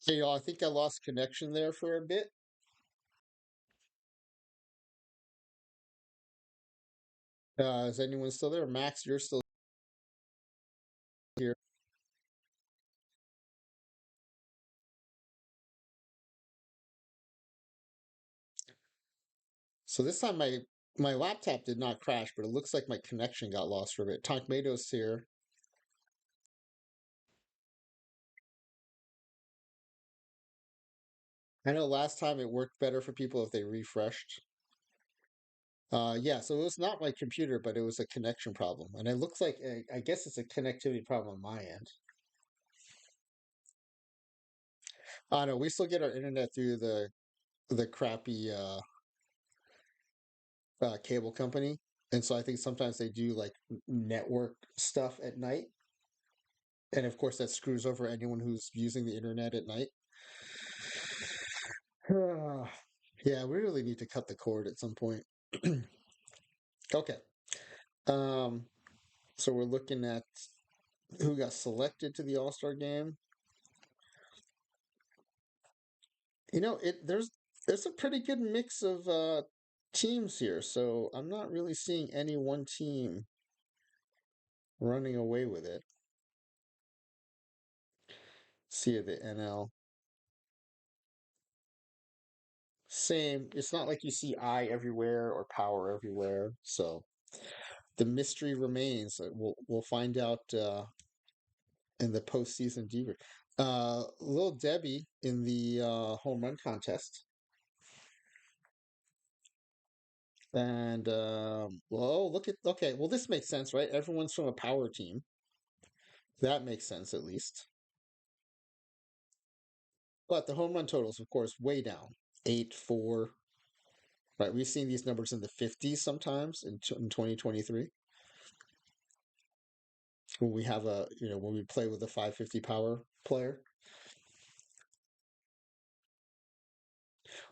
Hey, y'all, I think I lost connection there for a bit. Is anyone still there? Max, you're still here. So this time my laptop did not crash, but it looks like my connection got lost for a bit. Tonkmato's here. I know last time it worked better for people if they refreshed. Yeah, so it was not my computer, but it was a connection problem, and it looks like I guess it's a connectivity problem on my end. I know we still get our internet through the crappy cable company, and so I think sometimes they do like network stuff at night. And of course, that screws over anyone who's using the internet at night. Yeah, we really need to cut the cord at some point. Okay. Um, so we're looking at who got selected to the All Star game. There's a pretty good mix of teams here, so I'm not really seeing any one team running away with it. See the NL. Same. It's not like you see I everywhere or power everywhere. So the mystery remains. We'll find out in the postseason debrief. Little Debbie in the home run contest, and well, look at okay. Well, this makes sense, right? Everyone's from a power team. That makes sense at least. But the home run totals, of course, way down. 8-4. Right, we've seen these numbers in the 50s sometimes in 2023 when we have when we play with a 550 power player.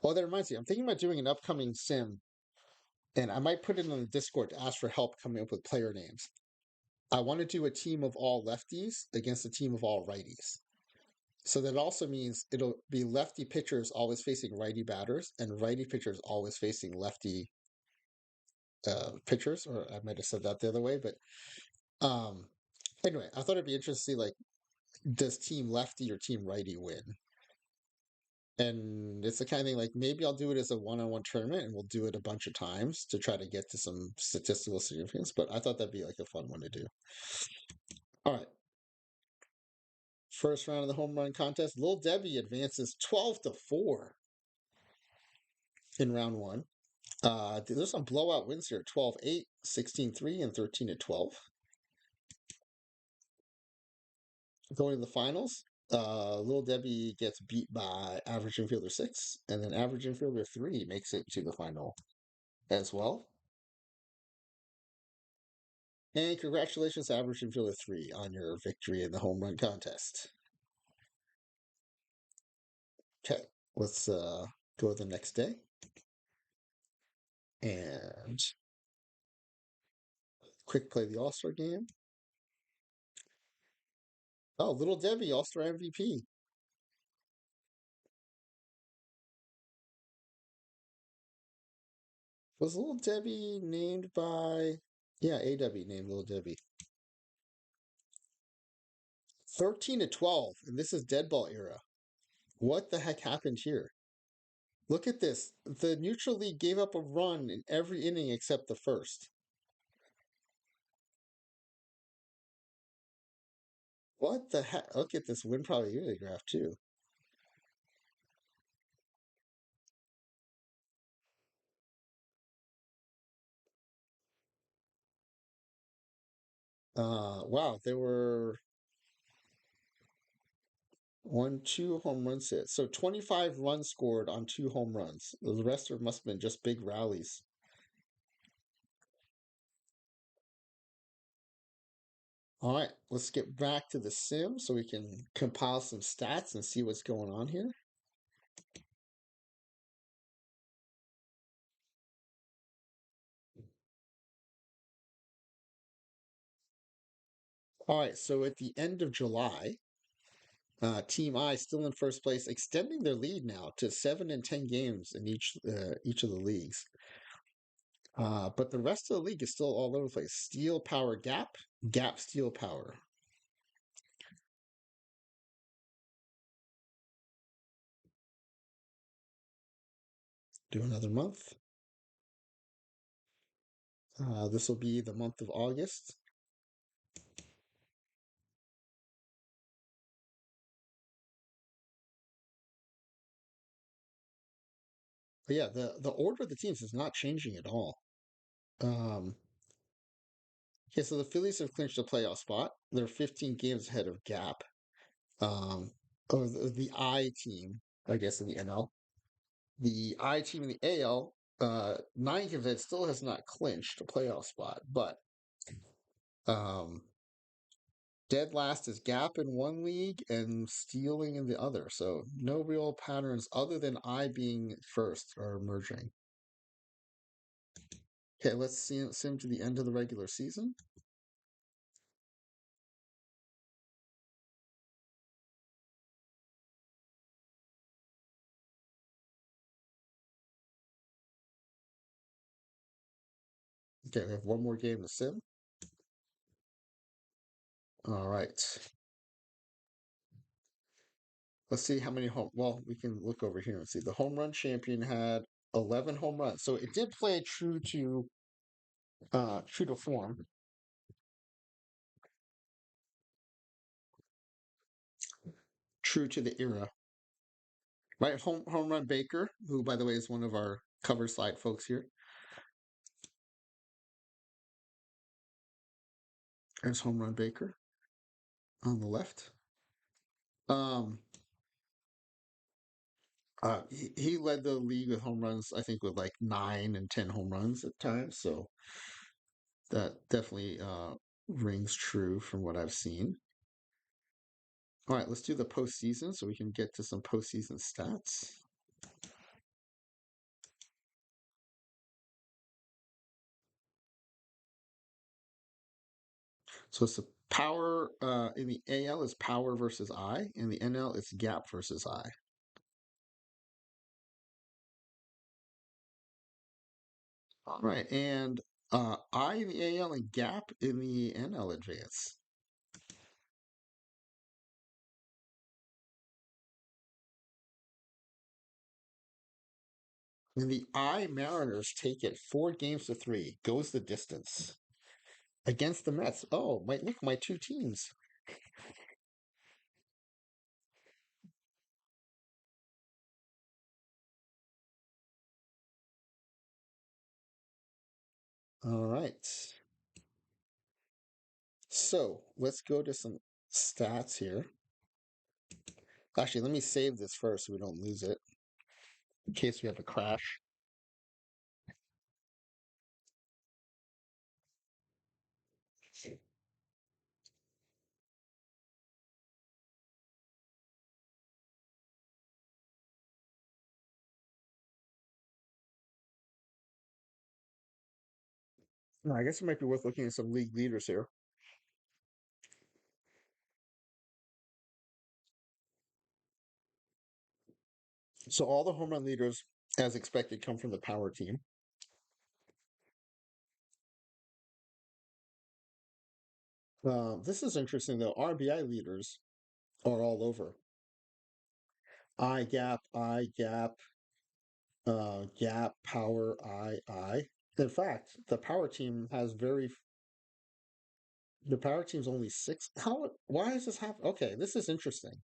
Oh, that reminds me, I'm thinking about doing an upcoming sim, and I might put it on the Discord to ask for help coming up with player names. I want to do a team of all lefties against a team of all righties. So that also means it'll be lefty pitchers always facing righty batters, and righty pitchers always facing lefty pitchers. Or I might have said that the other way, but um, anyway, I thought it'd be interesting to see like, does team lefty or team righty win? And it's the kind of thing like maybe I'll do it as a one-on-one tournament and we'll do it a bunch of times to try to get to some statistical significance. But I thought that'd be like a fun one to do. All right. First round of the home run contest. Lil Debbie advances 12-4 in round one. There's some blowout wins here 12-8, 16-3, and 13-12. Going to the finals, Lil Debbie gets beat by average infielder 6, and then average infielder 3 makes it to the final as well. And congratulations, average infielder 3, on your victory in the home run contest. Okay, let's go the next day. And quick play the All Star game. Oh, Little Debbie, All Star MVP. Was Little Debbie named by. Yeah, AW named Little Debbie. 13-12, and this is Deadball era. What the heck happened here? Look at this. The neutral league gave up a run in every inning except the first. What the heck? Look at this win probability graph, too. Wow, there were two home runs hit. So 25 runs scored on 2 home runs. The rest of must have been just big rallies. All right, let's get back to the sim so we can compile some stats and see what's going on here. All right, so at the end of July, Team I still in first place, extending their lead now to 7 and 10 games in each of the leagues. But the rest of the league is still all over the place. Steel Power Gap, Gap Steel Power. Do another month. This will be the month of August. But yeah, the order of the teams is not changing at all. Um, yeah, so the Phillies have clinched a playoff spot. They're 15 games ahead of Gap. Um, or the I team, I guess, in the NL. The I team in the AL, 9 games ahead, still has not clinched a playoff spot, but um, dead last is Gap in one league and stealing in the other. So no real patterns other than I being first are emerging. Okay, let's sim to the end of the regular season. Okay, we have one more game to sim. All right. Let's see how many home. Well, we can look over here and see. The home run champion had 11 home runs, so it did play true to form, true to the era. Right, home run Baker, who by the way is one of our cover slide folks here. There's home run Baker on the left. Um, he led the league with home runs, I think, with like 9 and 10 home runs at times. So that definitely rings true from what I've seen. All right, let's do the postseason so we can get to some postseason stats. So it's the power in the AL is power versus I, in the NL it's gap versus I. All right, and I in the AL and gap in the NL advance. And the I Mariners take it 4 games to 3, goes the distance against the Mets. Oh, look, my two teams. All right. So let's go to some stats here. Actually, let me save this first so we don't lose it in case we have a crash. I guess it might be worth looking at some league leaders here. So all the home run leaders, as expected, come from the power team. This is interesting though. RBI leaders are all over. I gap, gap, power, I. In fact, the power team's only six. Why is this happening? Okay, this is interesting.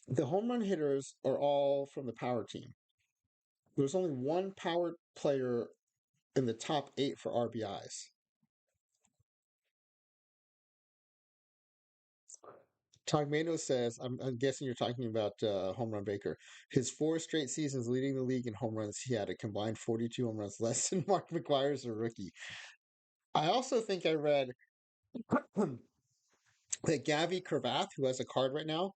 The home run hitters are all from the power team. There's only one power player in the top 8 for RBIs. Togmano says, I'm guessing you're talking about home run Baker. His 4 straight seasons leading the league in home runs, he had a combined 42 home runs, less than Mark McGwire's a rookie. I also think I read that Gavin Cravath, who has a card right now,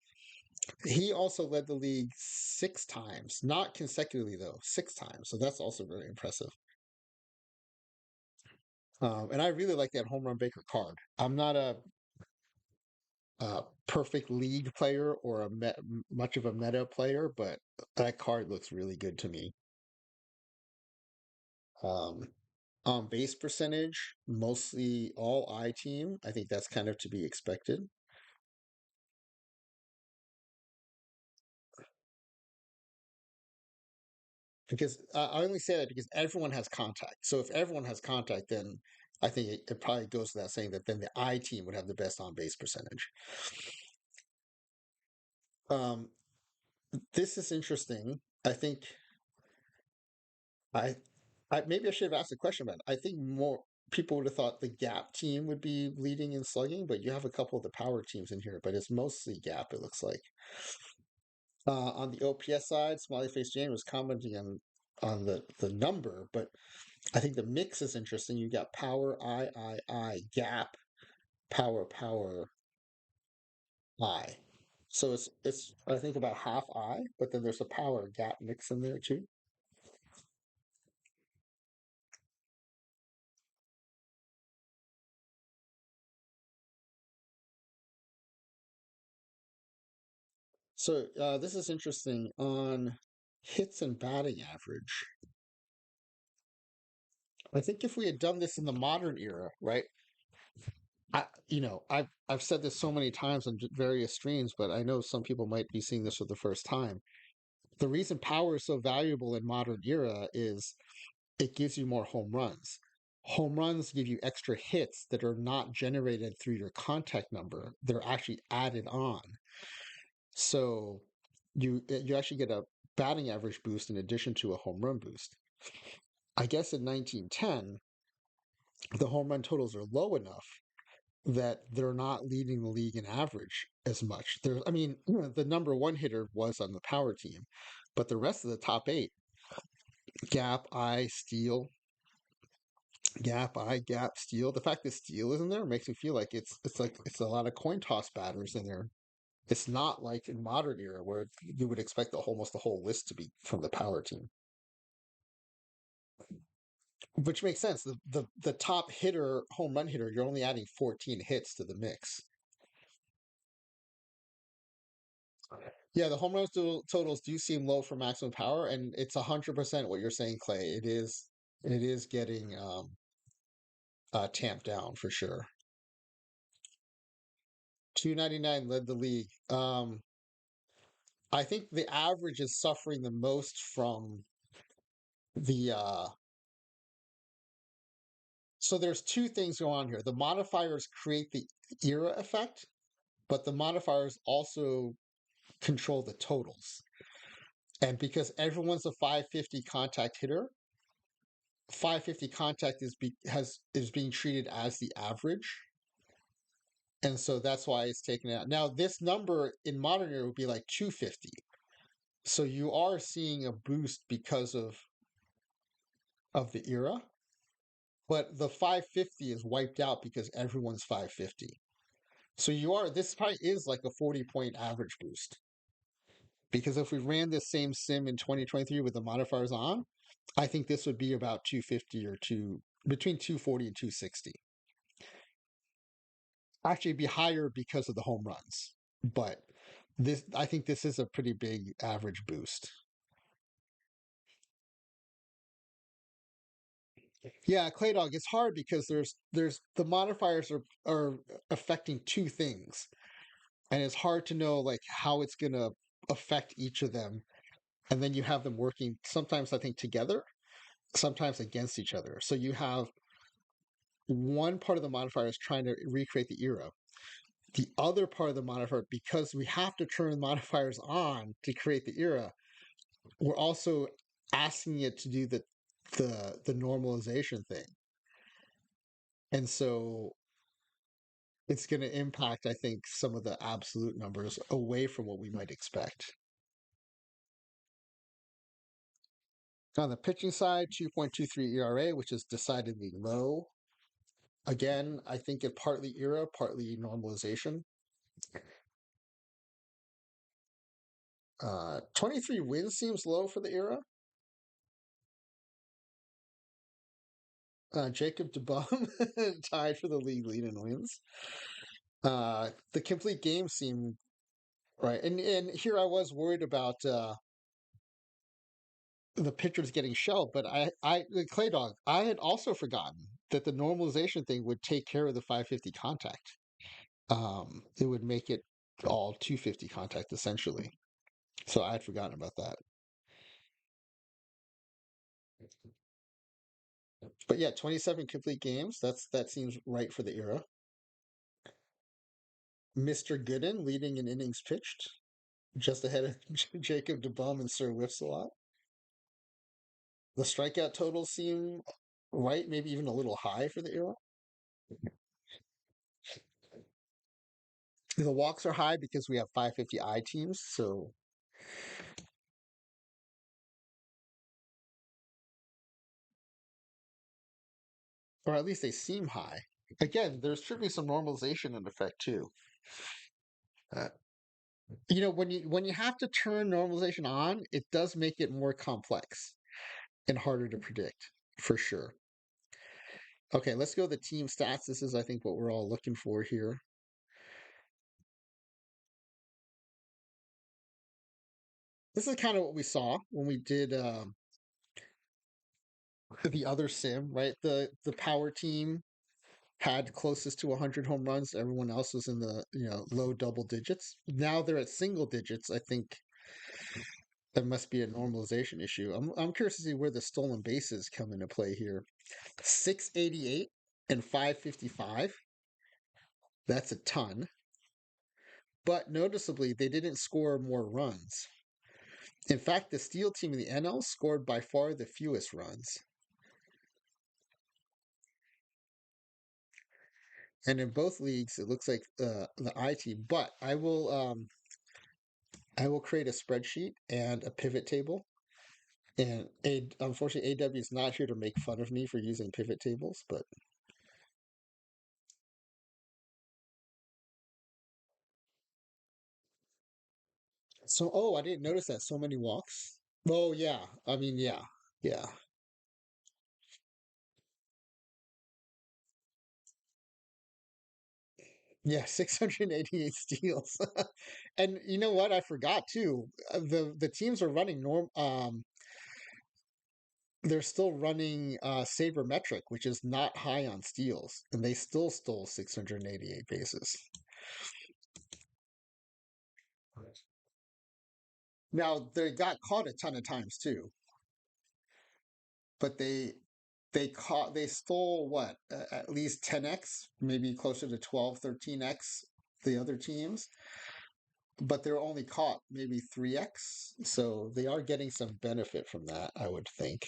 he also led the league 6 times, not consecutively though, 6 times. So that's also very impressive. And I really like that home run Baker card. I'm not a perfect league player or much of a meta player, but that card looks really good to me. Um, on base percentage, mostly all I team. I think that's kind of to be expected. Because I only say that because everyone has contact. So if everyone has contact, then I think it probably goes without saying that then the I team would have the best on base percentage. Um, this is interesting. I think I, maybe I should have asked a question about it. I think more people would have thought the Gap team would be leading in slugging, but you have a couple of the power teams in here, but it's mostly Gap, it looks like. On the OPS side, Smiley Face Jane was commenting on the number, but I think the mix is interesting. You got power, I, Gap, power, power, I. So it's I think about half I, but then there's a power Gap mix in there too. So this is interesting on hits and batting average. I think if we had done this in the modern era, right? I've said this so many times on various streams, but I know some people might be seeing this for the first time. The reason power is so valuable in modern era is it gives you more home runs. Home runs give you extra hits that are not generated through your contact number. They're actually added on. So you actually get a batting average boost in addition to a home run boost. I guess in 1910, the home run totals are low enough that they're not leading the league in average as much. I mean, the number one hitter was on the power team, but the rest of the top eight, Gap, I, Steele, Gap, I, Gap, Steele. The fact that Steele isn't there makes me feel like it's a lot of coin toss batters in there. It's not like in modern era where you would expect almost the whole list to be from the power team, which makes sense. The top hitter, home run hitter, you're only adding 14 hits to the mix. Yeah, the home run totals do seem low for maximum power, and it's 100% what you're saying, Clay. It is getting tamped down for sure. 299 led the league. I think the average is suffering the most from the so there's two things going on here. The modifiers create the era effect, but the modifiers also control the totals. And because everyone's a 550 contact hitter, 550 contact is being treated as the average. And so that's why it's taken out. Now, this number in modern era would be like 250. So you are seeing a boost because of the era, but the 550 is wiped out because everyone's 550. So this probably is like a 40-point average boost. Because if we ran this same sim in 2023 with the modifiers on, I think this would be about 250 or between 240 and 260. Actually, it'd be higher because of the home runs. But I think this is a pretty big average boost. Yeah, Clay Dog, it's hard because there's the modifiers are affecting two things. And it's hard to know like how it's gonna affect each of them. And then you have them working sometimes I think together, sometimes against each other. So you have one part of the modifier is trying to recreate the era. The other part of the modifier, because we have to turn modifiers on to create the era, we're also asking it to do the normalization thing. And so it's going to impact, I think, some of the absolute numbers away from what we might expect. On the pitching side, 2.23 ERA, which is decidedly low. Again, I think it partly era, partly normalization. 23 wins seems low for the era. Jacob DeBum tied for the league lead in wins. The complete game seemed right, and here I was worried about the pitchers getting shelled, but the Clay Dog, I had also forgotten that the normalization thing would take care of the 550 contact. It would make it all 250 contact essentially. So I had forgotten about that. But yeah, 27 complete games. That seems right for the era. Mr. Gooden leading in innings pitched, just ahead of Jacob DeBum and Sir Whipsalot. The strikeout totals seem right, maybe even a little high for the era. The walks are high because we have 550 I teams, so or at least they seem high. Again, there should be some normalization in effect too. Uh, when you have to turn normalization on, it does make it more complex and harder to predict for sure. Okay, let's go to the team stats. This is, I think, what we're all looking for here. This is kind of what we saw when we did the other sim, right? The power team had closest to 100 home runs. Everyone else was in the low double digits. Now they're at single digits. I think that must be a normalization issue. I'm curious to see where the stolen bases come into play here. 688 and 555. That's a ton. But noticeably, they didn't score more runs. In fact, the steal team in the NL scored by far the fewest runs. And in both leagues, it looks like the I team. But I will create a spreadsheet and a pivot table. And unfortunately, AW is not here to make fun of me for using pivot tables. But so, oh, I didn't notice that so many walks. Oh yeah, I mean yeah. Yeah, 688 steals. And you know what? I forgot too. The teams are running they're still running sabermetric, which is not high on steals, and they still stole 688 bases. Now, they got caught a ton of times too, but they stole what? At least 10x, maybe closer to 12, 13x the other teams, but they're only caught maybe 3x. So they are getting some benefit from that, I would think.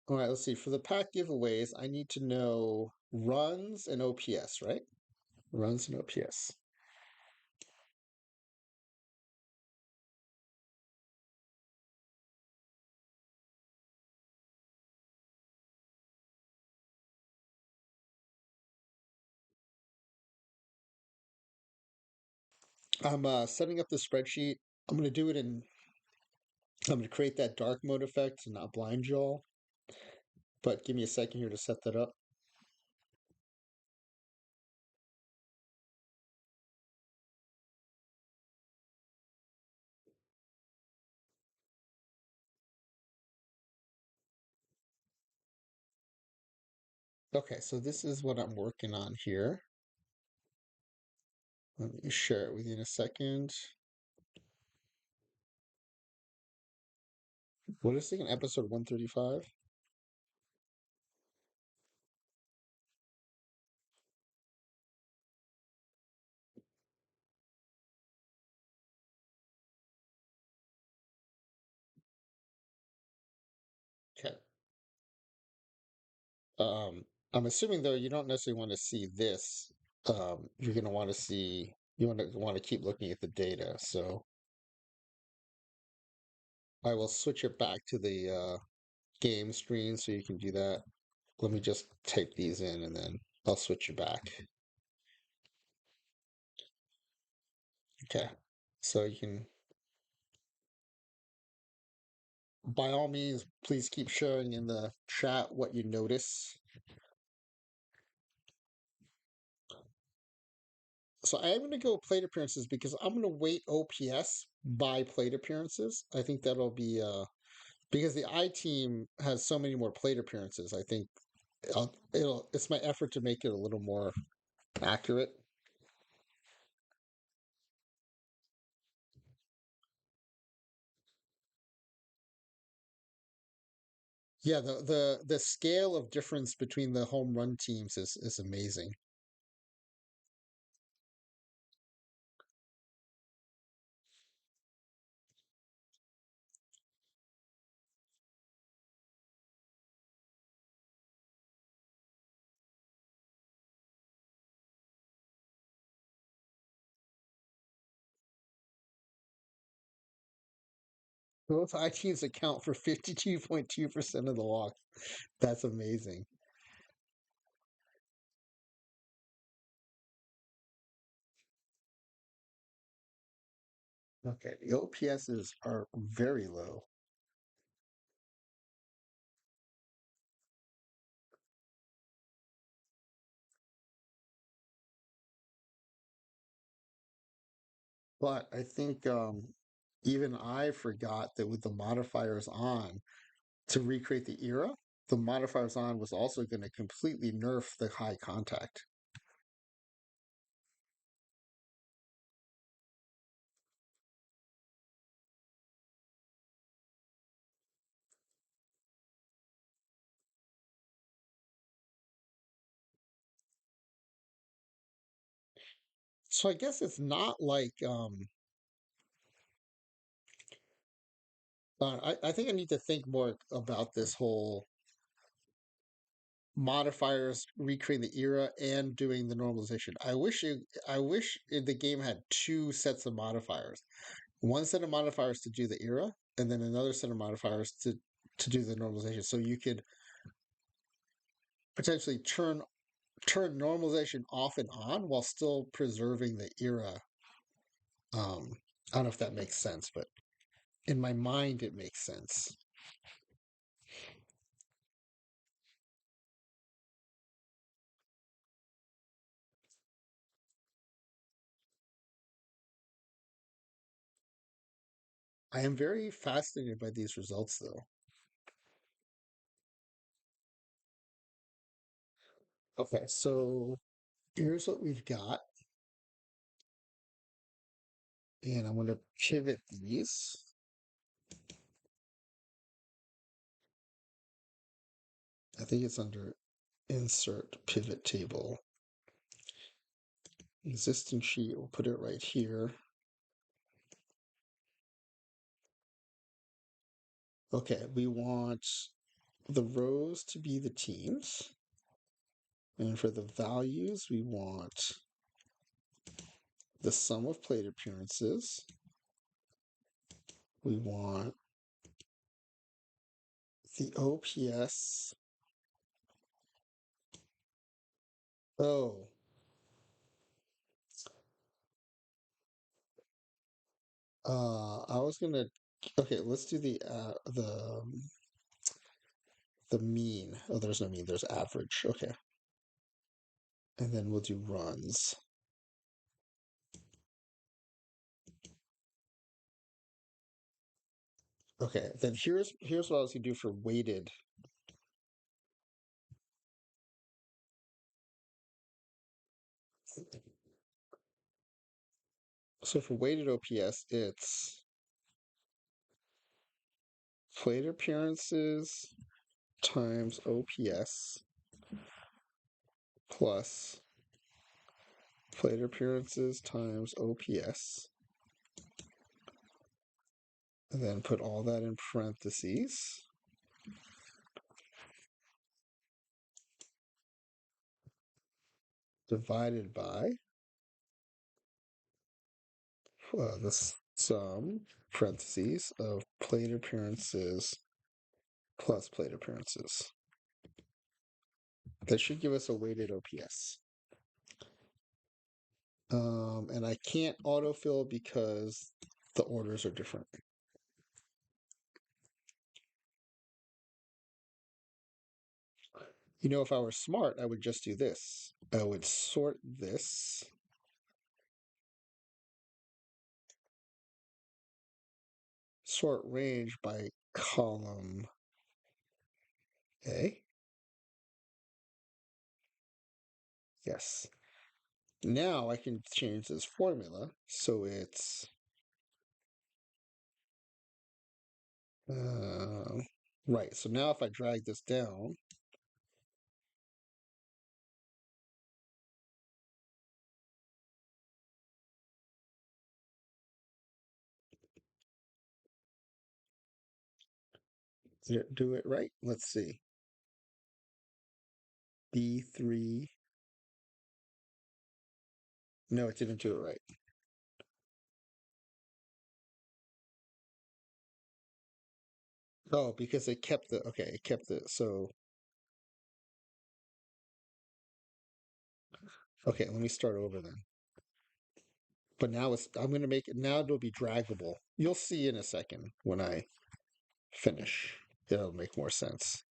All right, let's see. For the pack giveaways, I need to know runs and OPS, right? Runs and OPS. I'm setting up the spreadsheet. I'm going to do it in, I'm going to create that dark mode effect and not blind you all. But give me a second here to set that up. Okay, so this is what I'm working on here. Let me share it with you in a second. What is it in episode 135? Okay. I'm assuming though you don't necessarily want to see this. You're going to want to see, you want to keep looking at the data. So I will switch it back to the game screen so you can do that. Let me just type these in and then I'll switch you back. Okay. So you can By all means, please keep sharing in the chat what you notice. So I am going to go plate appearances because I'm going to weight OPS by plate appearances. I think that'll be because the I team has so many more plate appearances. I think it's my effort to make it a little more accurate. Yeah, the scale of difference between the home run teams is amazing. Both I teams account for 52.2% of the walk. That's amazing. Okay, the OPSs are very low. But I think even I forgot that with the modifiers on to recreate the era, the modifiers on was also going to completely nerf the high contact. So I guess it's not like I think I need to think more about this whole modifiers recreating the era and doing the normalization. I wish the game had two sets of modifiers. One set of modifiers to do the era, and then another set of modifiers to do the normalization. So you could potentially turn normalization off and on while still preserving the era. I don't know if that makes sense, but in my mind, it makes sense. I am very fascinated by these results, though. Okay, so here's what we've got, and I'm going to pivot these. I think it's under insert pivot table. Existing sheet, we'll put it right here. Okay, we want the rows to be the teams. And for the values, we want the sum of plate appearances. We want the OPS. Oh, I was gonna. Okay, let's do the mean. Oh, there's no mean. There's average. Okay, and then we'll do runs. Okay, then here's what I was gonna do for weighted. So for weighted OPS, it's plate appearances times OPS plus plate appearances times OPS, and then put all that in parentheses, divided by the sum, parentheses, of plate appearances plus plate appearances. That should give us a weighted OPS. And I can't autofill because the orders are different. If I were smart, I would just do this. I would sort this. Sort range by column A. Yes. Now I can change this formula so it's right. So now if I drag this down, did it do it right? Let's see. B3. No, it didn't do it right. Oh, because it kept the okay, it kept it. So okay, let me start over then. But now I'm gonna make it now it'll be draggable. You'll see in a second when I finish. It'll make more sense.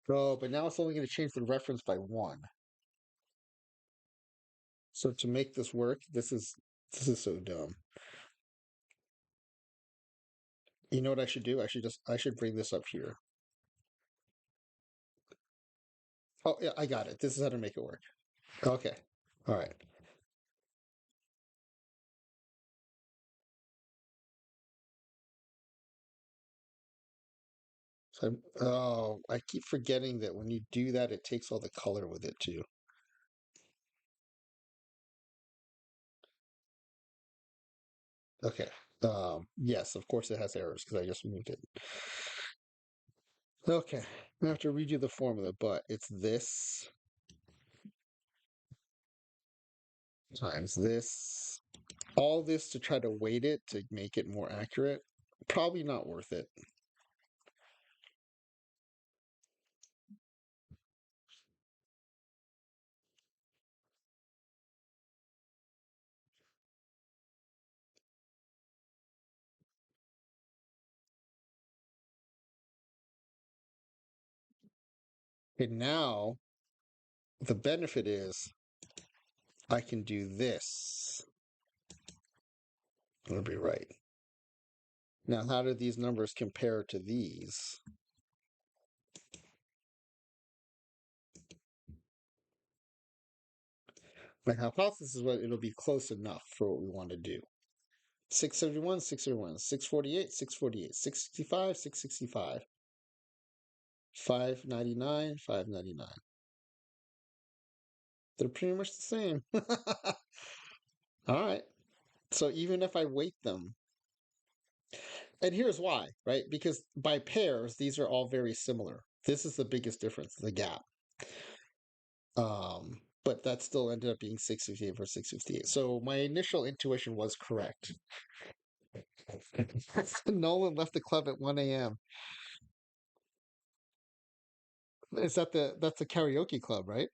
Oh, but now it's only gonna change the reference by one. So to make this work, this is so dumb. You know what I should do? I should bring this up here. Oh yeah, I got it. This is how to make it work. Okay. All right. Oh, I keep forgetting that when you do that, it takes all the color with it too. Okay. Yes, of course it has errors because I just moved it. Okay. I have to redo the formula, but it's this times this. All this to try to weight it to make it more accurate. Probably not worth it. Okay, now the benefit is I can do this. It'll be right. Now, how do these numbers compare to these? My hypothesis is what it'll be close enough for what we want to do. 671, 671, 648, 648, 665, 665, 599, 599. They're pretty much the same. All right. So even if I weight them, and here's why, right? Because by pairs, these are all very similar. This is the biggest difference, the gap. But that still ended up being 658 versus 658. So my initial intuition was correct. Nolan left the club at 1 a.m. Is that that's a karaoke club, right?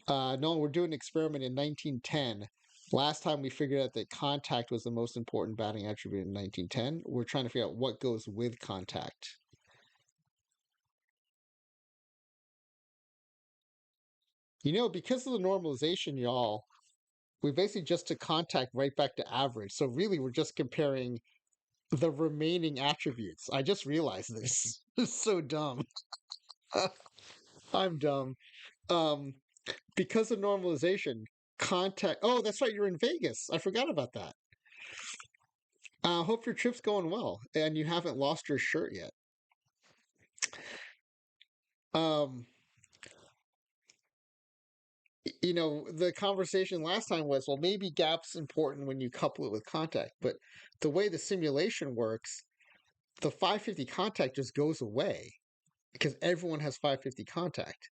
No, we're doing an experiment in 1910. Last time we figured out that contact was the most important batting attribute in 1910. We're trying to figure out what goes with contact. Because of the normalization, y'all, we basically just took contact right back to average. So really, we're just comparing the remaining attributes. I just realized this. It's so dumb. I'm dumb. Um, because of normalization, contact. Oh, that's right. You're in Vegas. I forgot about that. Hope your trip's going well, and you haven't lost your shirt yet. Um, the conversation last time was, well, maybe gap's important when you couple it with contact, but the way the simulation works, the 550 contact just goes away because everyone has 550 contact.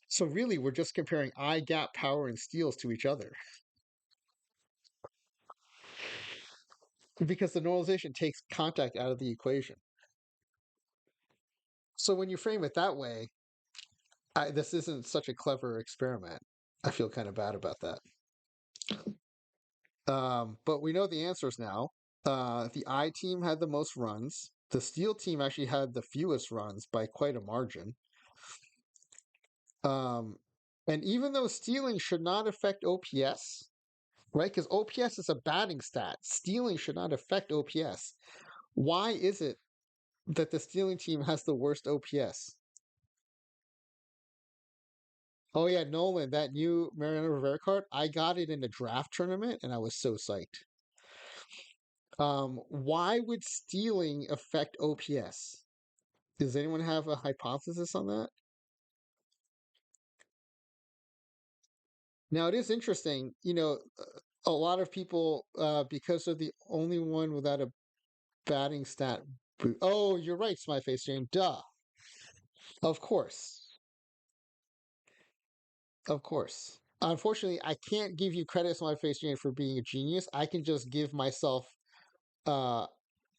So really, we're just comparing I gap power and steals to each other because the normalization takes contact out of the equation. So when you frame it that way, this isn't such a clever experiment. I feel kind of bad about that. But we know the answers now. The I team had the most runs. The Steel team actually had the fewest runs by quite a margin. Um, and even though stealing should not affect OPS, right? Because OPS is a batting stat. Stealing should not affect OPS. Why is it that the stealing team has the worst OPS? Oh yeah, Nolan, that new Mariano Rivera card, I got it in a draft tournament and I was so psyched. Why would stealing affect OPS? Does anyone have a hypothesis on that? Now it is interesting, a lot of people, because of the only one without a batting stat. Oh, you're right, Smiley Face Jane. Duh. Of course. Of course. Unfortunately, I can't give you credit, Smiley Face Jane, for being a genius. I can just give myself uh,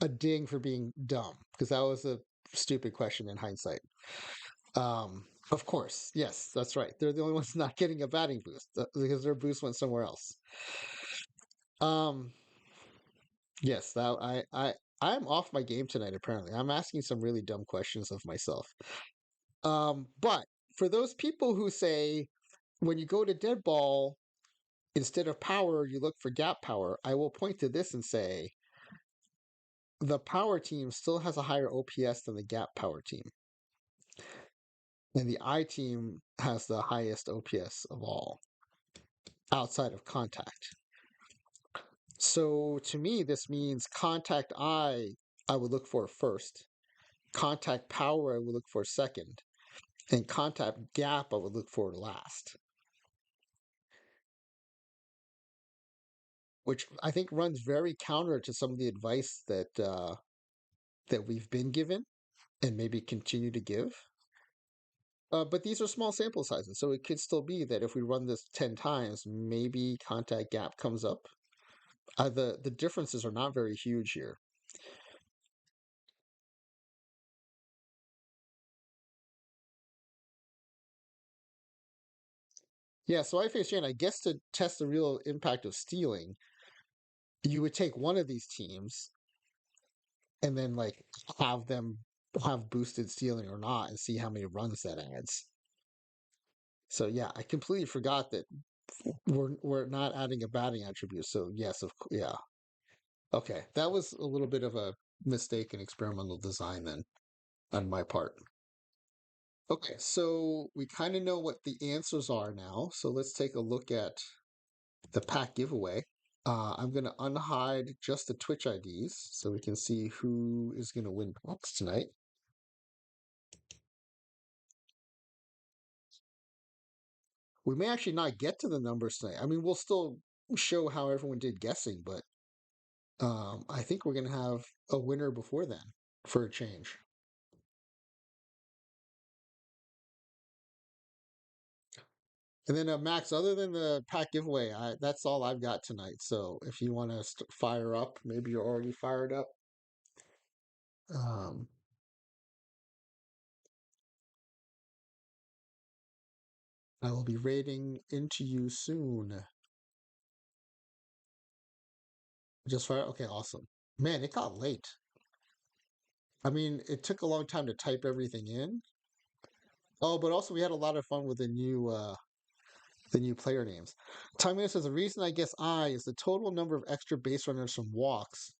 a ding for being dumb because that was a stupid question in hindsight. Of course, yes, that's right. They're the only ones not getting a batting boost because their boost went somewhere else. Um, yes, that I'm off my game tonight. Apparently, I'm asking some really dumb questions of myself. But for those people who say when you go to Deadball, instead of power, you look for gap power, I will point to this and say the power team still has a higher OPS than the gap power team. And the I team has the highest OPS of all outside of contact. So to me, this means contact I would look for first. Contact power, I would look for second. And contact gap, I would look for last. Which I think runs very counter to some of the advice that we've been given and maybe continue to give. But these are small sample sizes, so it could still be that if we run this 10 times, maybe contact gap comes up. The differences are not very huge here. Yeah, so I face Jane, I guess to test the real impact of stealing, you would take one of these teams and then like have them have boosted stealing or not and see how many runs that adds. So yeah, I completely forgot that we're not adding a batting attribute. So yes, yeah. Okay, that was a little bit of a mistake in experimental design then on my part. Okay, so we kind of know what the answers are now. So let's take a look at the pack giveaway. I'm going to unhide just the Twitch IDs so we can see who is going to win packs tonight. We may actually not get to the numbers tonight. I mean, we'll still show how everyone did guessing, but I think we're going to have a winner before then for a change. And then, Max, other than the pack giveaway, that's all I've got tonight. So if you want to fire up, maybe you're already fired up. Um, I will be raiding into you soon. Just fire. Okay, awesome. Man, it got late. I mean, it took a long time to type everything in. Oh, but also we had a lot of fun with the new player names. Time says the reason I guess I is the total number of extra base runners from walks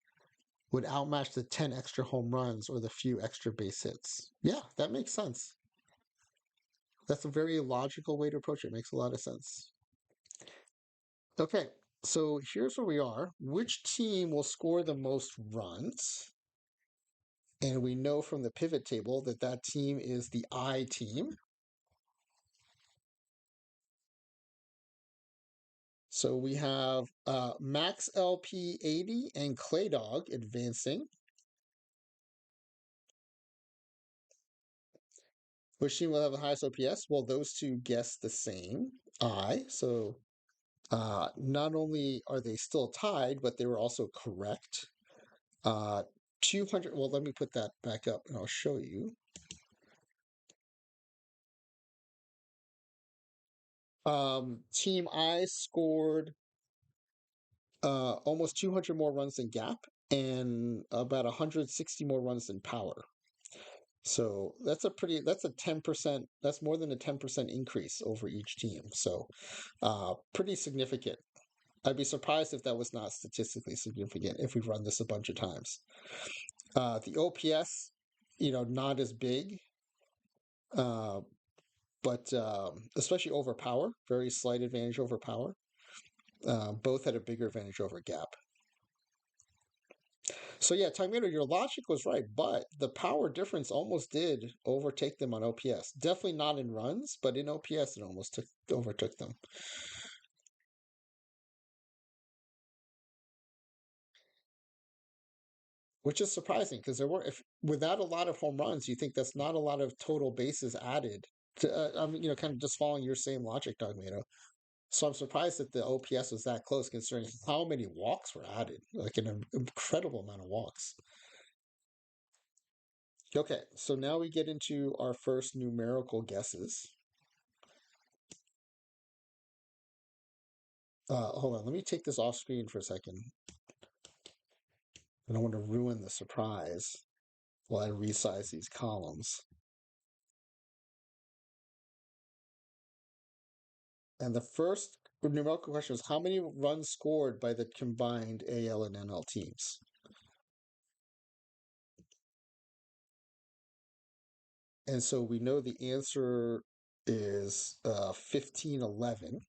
would outmatch the 10 extra home runs or the few extra base hits. Yeah, that makes sense. That's a very logical way to approach it. It makes a lot of sense. Okay, so here's where we are. Which team will score the most runs? And we know from the pivot table that that team is the I team. So we have Max LP 80 and Clay Dog advancing. Which team will have the highest OPS? Well, those two guess the same. I. So not only are they still tied, but they were also correct. 200. Well, let me put that back up and I'll show you. Team I scored almost 200 more runs than Gap and about 160 more runs than Power. So that's a 10%, that's more than a 10% increase over each team. So pretty significant. I'd be surprised if that was not statistically significant if we run this a bunch of times. The OPS, not as big, uh, but especially over Power, very slight advantage over Power. Both had a bigger advantage over Gap. So yeah, Tomato, your logic was right, but the power difference almost did overtake them on OPS. Definitely not in runs, but in OPS it almost overtook them. Which is surprising because there were, if without a lot of home runs, you think that's not a lot of total bases added. I mean, kind of just following your same logic, Tomato. So I'm surprised that the OPS was that close, considering how many walks were added, like an incredible amount of walks. Okay, so now we get into our first numerical guesses. Hold on, let me take this off screen for a second. I don't want to ruin the surprise while I resize these columns. And the first numerical question is how many runs scored by the combined AL and NL teams? And so we know the answer is 1511.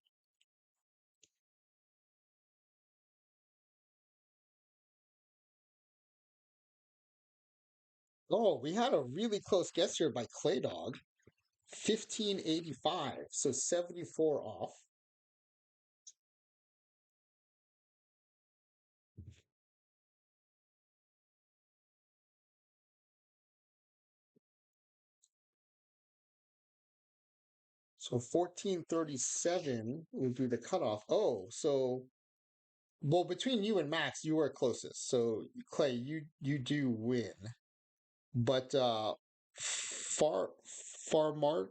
Oh, we had a really close guess here by Clay Dog. 1585, so 74 off. So 1437 would be the cutoff. Oh, so well, between you and Max, you were closest. So Clay, you do win. But Farmartia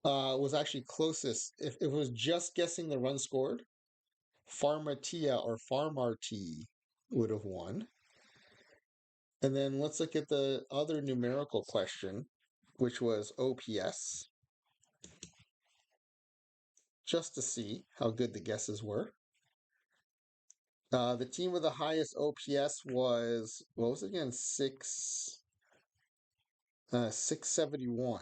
was actually closest. If it was just guessing the run scored, Farmatia or Farmarti would have won. And then let's look at the other numerical question, which was OPS, just to see how good the guesses were. The team with the highest OPS was, what was it again? 671.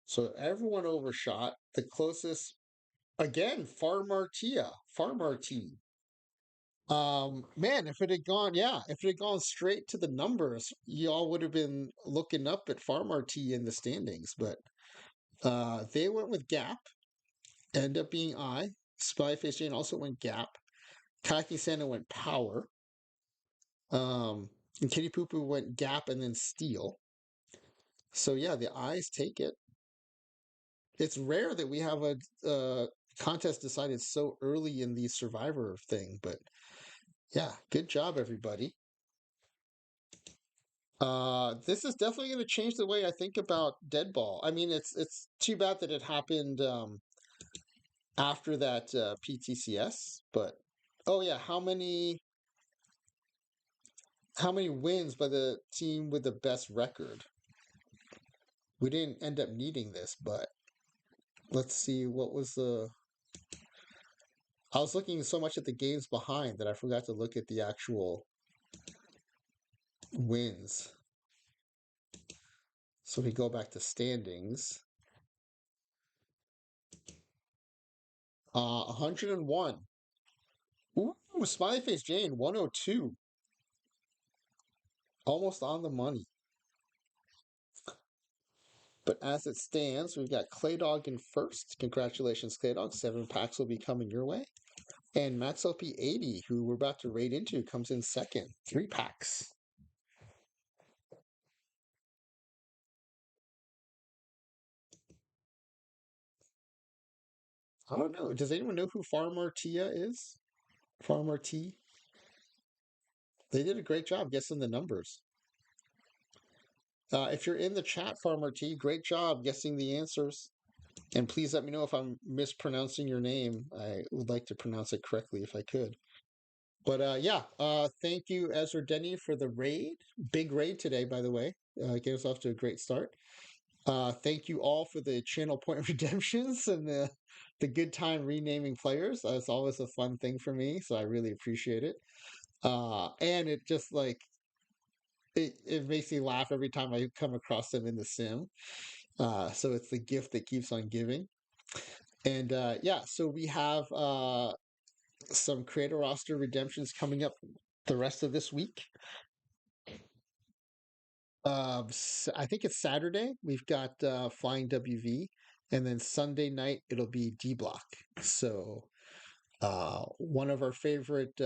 So everyone overshot. The closest, again, Farmarti. Man, if it had gone, yeah, if it had gone straight to the numbers, y'all would have been looking up at Farmarti in the standings. But they went with Gap, end up being I. Spyface Jane also went Gap. Kaki Santa went Power. And Kitty Poo Poo went Gap and then Steel. So yeah, the eyes take it. It's rare that we have a contest decided so early in the Survivor thing, but yeah, good job, everybody. This is definitely going to change the way I think about Deadball. I mean, it's too bad that it happened after that PTCS, but oh yeah, how many wins by the team with the best record? We didn't end up needing this, but let's see what was the. I was looking so much at the games behind that I forgot to look at the actual wins. So we go back to standings. 101. Ooh, Smiley Face Jane, 102. Almost on the money. But as it stands, we've got Claydog in first. Congratulations, Claydog. 7 packs will be coming your way. And Max LP 80, who we're about to raid into, comes in second. 3 packs. I don't know. Does anyone know who Farmer Tia is? Farmer T? They did a great job guessing the numbers. If you're in the chat, Farmer T, great job guessing the answers. And please let me know if I'm mispronouncing your name. I would like to pronounce it correctly if I could. But yeah, thank you, Ezra Denny, for the raid. Big raid today, by the way. Get us off to a great start. Thank you all for the channel point redemptions and the good time renaming players. It's always a fun thing for me, so I really appreciate it. And it just like it makes me laugh every time I come across them in the sim. So it's the gift that keeps on giving. And yeah, so we have some creator roster redemptions coming up the rest of this week. I think it's Saturday. We've got Flying WV, and then Sunday night it'll be D Block. So one of our favorite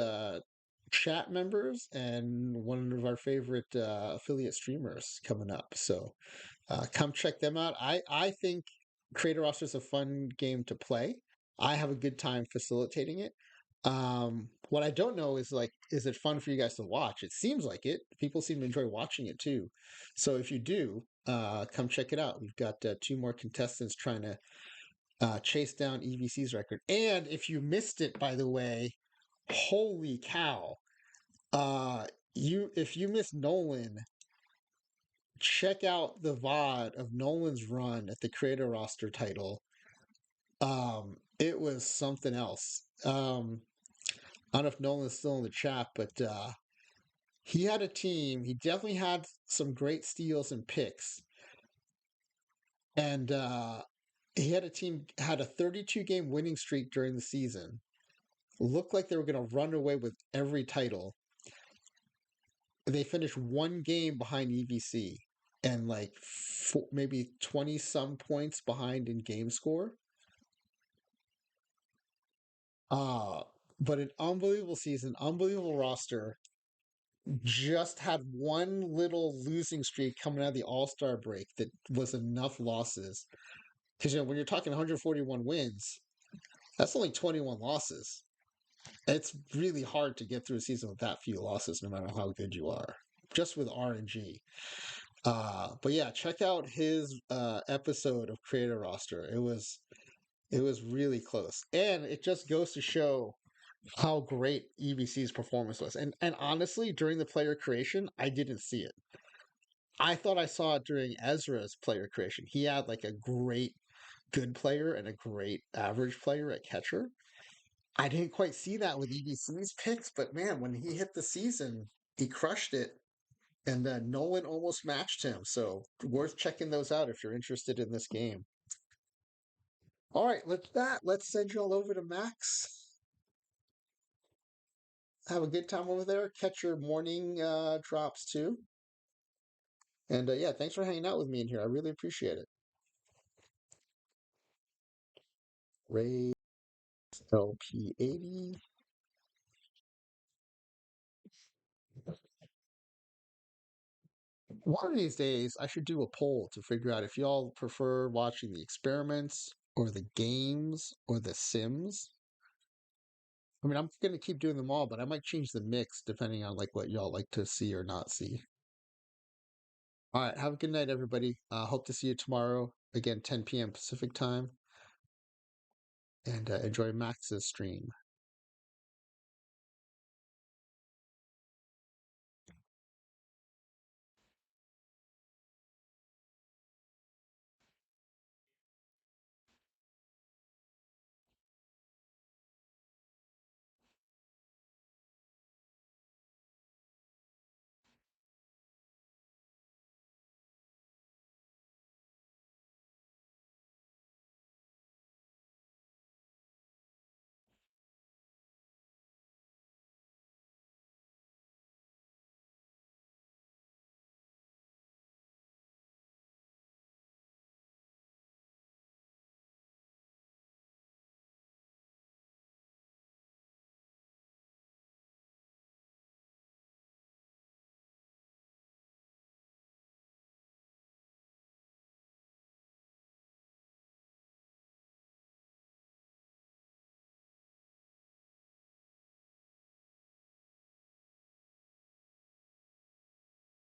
chat members and one of our favorite affiliate streamers coming up. So come check them out. I think Creator Roster is a fun game to play. I have a good time facilitating it. What I don't know is like, is it fun for you guys to watch? It seems like it. People seem to enjoy watching it too. So if you do, come check it out. We've got two more contestants trying to chase down EVC's record. And if you missed it, by the way, holy cow! Uh, if you missed Nolan, check out the VOD of Nolan's run at the creator roster title. It was something else. I don't know if Nolan's still in the chat, but he had a team. He definitely had some great steals and picks, and he had a team had a 32 game winning streak during the season. Looked like they were going to run away with every title. They finished one game behind EVC and like maybe 20 some points behind in game score. Uh, but an unbelievable season, unbelievable roster. Just had one little losing streak coming out of the All-Star break that was enough losses. Because when you're talking 141 wins, that's only 21 losses. It's really hard to get through a season with that few losses, no matter how good you are, just with RNG. But yeah, check out his episode of Creator Roster. It was really close, and it just goes to show how great EBC's performance was. And honestly, during the player creation, I didn't see it. I thought I saw it during Ezra's player creation. He had like a great good player and a great average player at catcher. I didn't quite see that with EBC's picks, but man, when he hit the season, he crushed it. And Nolan almost matched him. So worth checking those out if you're interested in this game. All right, let's send you all over to Max. Have a good time over there. Catch your morning drops too. And yeah, thanks for hanging out with me in here. I really appreciate it. Raise LP80. One of these days, I should do a poll to figure out if y'all prefer watching the experiments or the games or the sims. I mean, I'm going to keep doing them all, but I might change the mix depending on like what y'all like to see or not see. All right, have a good night, everybody. Hope to see you tomorrow again, 10 p.m. Pacific time, and enjoy Max's stream.